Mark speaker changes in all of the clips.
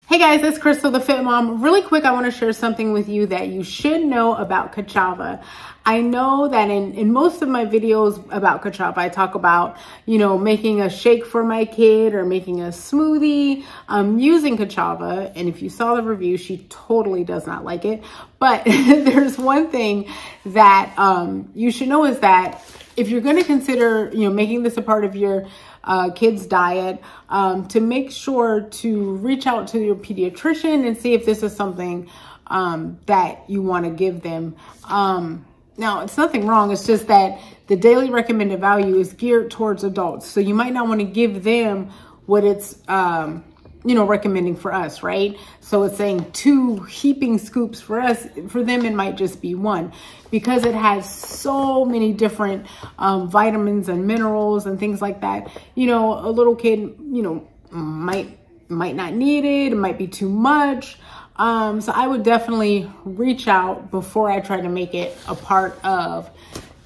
Speaker 1: Hey guys, it's Crystal, the Fit Mom. Really quick, I want to share something with you that you should know about Kachava. I know that in most of my videos about Kachava, I talk about, making a shake for my kid or making a smoothie using Kachava. And if you saw the review, she totally does not like it. But there's one thing that you should know is that if you're going to consider, making this a part of your kids' diet, to make sure to reach out to your pediatrician and see if this is something that you want to give them. Now, it's nothing wrong. It's just that the daily recommended value is geared towards adults. So you might not want to give them what it's, recommending for us, right? So it's saying 2 heaping scoops for us. For them, it might just be 1 because it has so many different vitamins and minerals and things like that. A little kid, might not need it. It might be too much. So I would definitely reach out before I try to make it a part of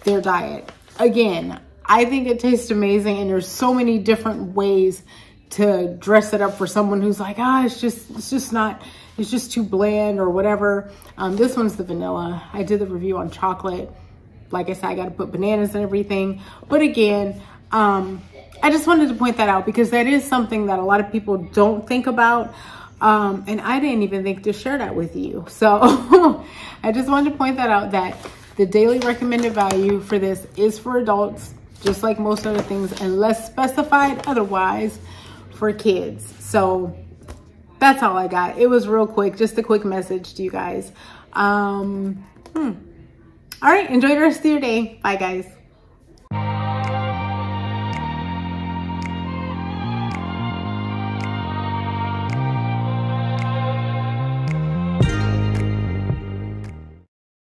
Speaker 1: their diet. Again, I think it tastes amazing, and there's so many different ways to dress it up for someone who's like, it's just too bland or whatever. This one's the vanilla. I did the review on chocolate. Like I said, I got to put bananas and everything. But again, I just wanted to point that out because that is something that a lot of people don't think about. And I didn't even think to share that with you. So I just wanted to point that out, that the daily recommended value for this is for adults, just like most other things, unless specified otherwise for kids. So that's all I got. It was real quick, just a quick message to you guys. All right, enjoy the rest of your day. Bye, guys.